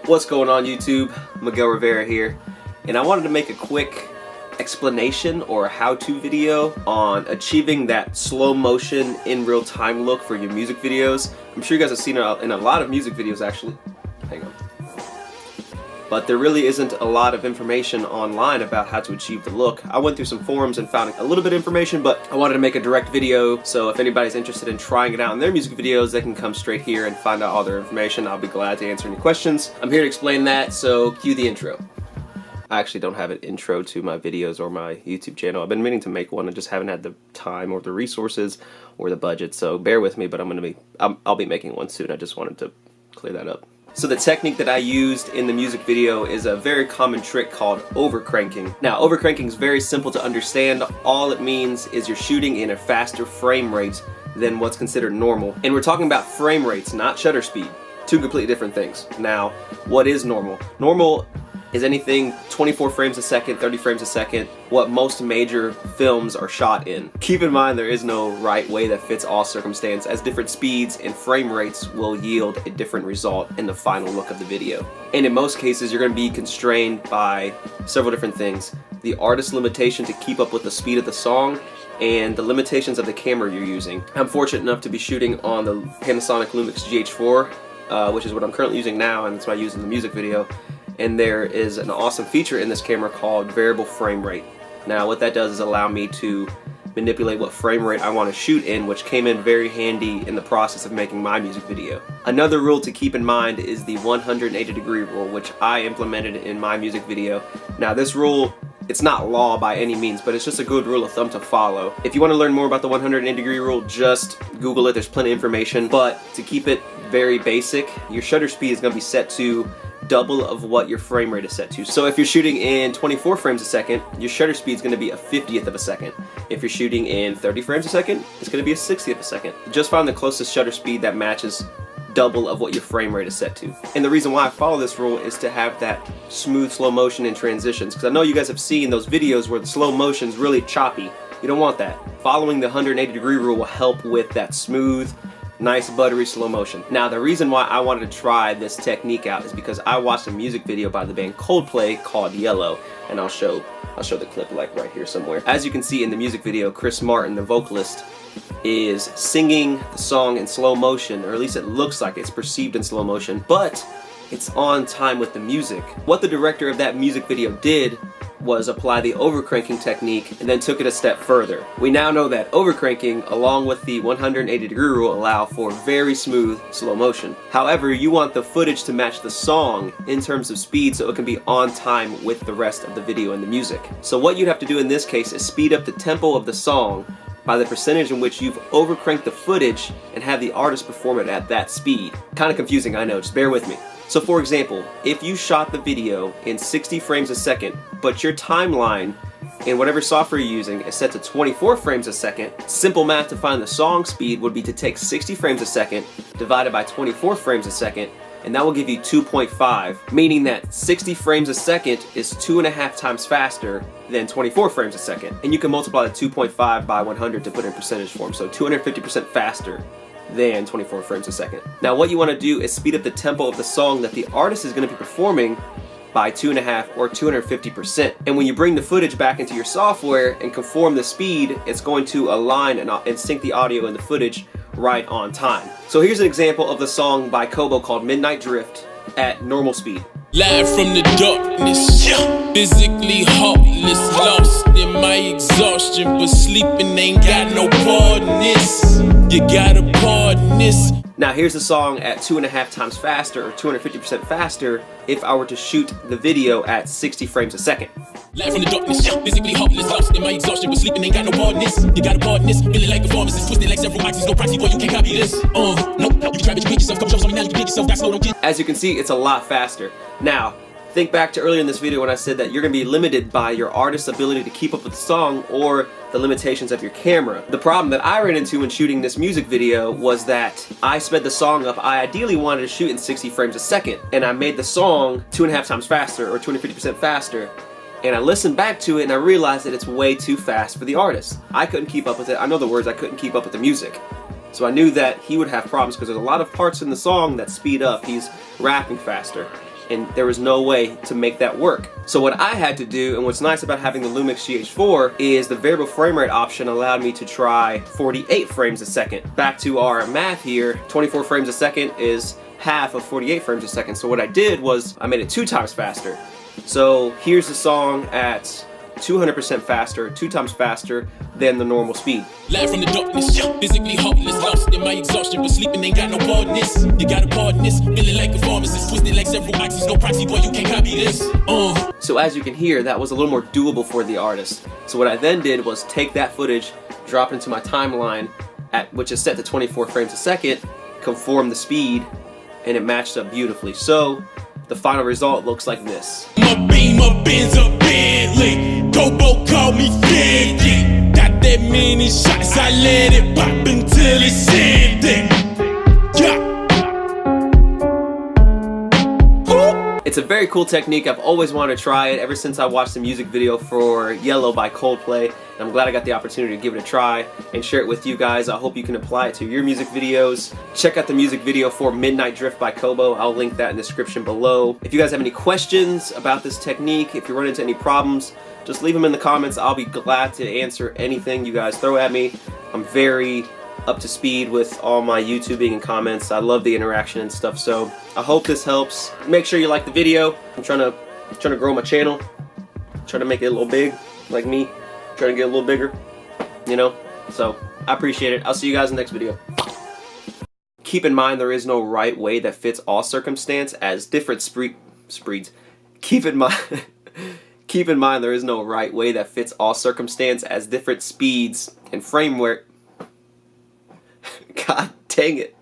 What's going on YouTube? Miguel Rivera here, and I wanted to make a quick explanation or a how-to video on achieving that slow motion in real time look for your music videos. I'm sure you guys have seen it in a lot of music videos actually. Hang on. But there really isn't a lot of information online about how to achieve the look. I went through some forums and found a little bit of information, but I wanted to make a direct video, so if anybody's interested in trying it out in their music videos, they can come straight here and find out all their information. I'll be glad to answer any questions. I'm here to explain that, so cue the intro. I actually don't have an intro to my videos or my YouTube channel. I've been meaning to make one and just haven't had the time or the resources or the budget, so bear with me, but I'll be making one soon. I just wanted to clear that up. So the technique that I used in the music video is a very common trick called overcranking. Now, overcranking is very simple to understand. All it means is you're shooting in a faster frame rate than what's considered normal. And we're talking about frame rates, not shutter speed. Two completely different things. Now, what is normal? Normal is anything 24 frames a second, 30 frames a second, what most major films are shot in. Keep in mind there is no right way that fits all circumstance, as different speeds and frame rates will yield a different result in the final look of the video. And in most cases you're going to be constrained by several different things. The artist's limitation to keep up with the speed of the song and the limitations of the camera you're using. I'm fortunate enough to be shooting on the Panasonic Lumix GH4, which is what I'm currently using now, and that's what I use in the music video. And there is an awesome feature in this camera called variable frame rate. Now what that does is allow me to manipulate what frame rate I want to shoot in, which came in very handy in the process of making my music video. Another rule to keep in mind is the 180-degree rule, which I implemented in my music video. Now this rule, it's not law by any means, but it's just a good rule of thumb to follow. If you want to learn more about the 180-degree rule, just Google it, there's plenty of information. But to keep it very basic, your shutter speed is going to be set to double of what your frame rate is set to. So if you're shooting in 24 frames a second, your shutter speed is going to be a 50th of a second. If you're shooting in 30 frames a second, it's going to be a 60th of a second. Just find the closest shutter speed that matches double of what your frame rate is set to. And the reason why I follow this rule is to have that smooth slow motion in transitions, because I know you guys have seen those videos where the slow motion's really choppy. You don't want that. Following the 180-degree rule will help with that smooth, nice buttery slow motion. Now the reason why I wanted to try this technique out is because I watched a music video by the band Coldplay called Yellow, and I'll show the clip like right here somewhere. As you can see in the music video, Chris Martin, the vocalist, is singing the song in slow motion, or at least it looks like it's perceived in slow motion, but it's on time with the music. What the director of that music video did was apply the overcranking technique and then took it a step further. We now know that overcranking, along with the 180-degree rule, allow for very smooth slow motion. However, you want the footage to match the song in terms of speed so it can be on time with the rest of the video and the music. So what you'd have to do in this case is speed up the tempo of the song by the percentage in which you've overcranked the footage and have the artist perform it at that speed. Kind of confusing, I know, just bear with me. So for example, if you shot the video in 60 frames a second, but your timeline in whatever software you're using is set to 24 frames a second, simple math to find the song speed would be to take 60 frames a second divided by 24 frames a second, and that will give you 2.5, meaning that 60 frames a second is 2.5 times faster than 24 frames a second. And you can multiply the 2.5 by 100 to put it in percentage form, so 250% faster than 24 frames a second. Now what you want to do is speed up the tempo of the song that the artist is going to be performing by 2.5 or 250%. And when you bring the footage back into your software and conform the speed, it's going to align and sync the audio and the footage right on time. So here's an example of the song by Kobo called Midnight Drift at normal speed. Live from the darkness, physically heartless, lost in my exhaustion, but sleeping ain't got no part in this. You gotta pardon this. Now here's the song at 2.5 times faster, or 250% faster, if I were to shoot the video at 60 frames a second. Live from the darkness, physically heartless, lost in my exhaustion, but sleeping ain't got no part in this. You gotta pardon this, feeling like a pharmacist, twisted like several axes, no proxy, boy, you can't copy this. Nope, you try to yourself, come show something now, you can make yourself, that's no don't get. As you can see, it's a lot faster. Now, think back to earlier in this video when I said that you're going to be limited by your artist's ability to keep up with the song or the limitations of your camera. The problem that I ran into when shooting this music video was that I sped the song up. I ideally wanted to shoot in 60 frames a second, and I made the song 2.5 times faster or 250% faster. And I listened back to it and I realized that it's way too fast for the artist. I couldn't keep up with it. I know the words, I couldn't keep up with the music. So I knew that he would have problems because there's a lot of parts in the song that speed up. He's rapping faster. and there was no way to make that work. So what I had to do, and what's nice about having the Lumix GH4, is the variable frame rate option allowed me to try 48 frames a second. Back to our math here, 24 frames a second is half of 48 frames a second. So what I did was I made it 2 times faster. So here's the song at 200% faster, 2 times faster than the normal speed. Live from the darkness, physically heartless, lost in my exhaustion, but sleeping ain't got no pardonness. You gotta pardon this, feeling like a pharmacist, twisted like several axes, no proxy, boy, you can't copy this. So as you can hear, that was a little more doable for the artist. So what I then did was take that footage, drop it into my timeline, which is set to 24 frames a second, conform the speed, and it matched up beautifully. So the final result looks like this. My Beamer, Benz, a Bentley, Kobo called me 50. Got that many shots, I let it pop until it's empty. It's a very cool technique. I've always wanted to try it ever since I watched the music video for Yellow by Coldplay, and I'm glad I got the opportunity to give it a try and share it with you guys. I hope you can apply it to your music videos. Check out the music video for Midnight Drift by Kobo. I'll link that in the description below. If you guys have any questions about this technique, if you run into any problems, just leave them in the comments. I'll be glad to answer anything you guys throw at me. I'm very up to speed with all my YouTubing and comments. I love the interaction and stuff, so I hope this helps. Make sure you like the video. I'm trying to grow my channel, trying to make it a little big, like me, trying to get a little bigger, you know. So I appreciate it. I'll see you guys in the next video. Keep in mind there is no right way that fits all circumstance, as different spreeds. Keep in mind there is no right way that fits all circumstance, as different speeds and framework. God dang it.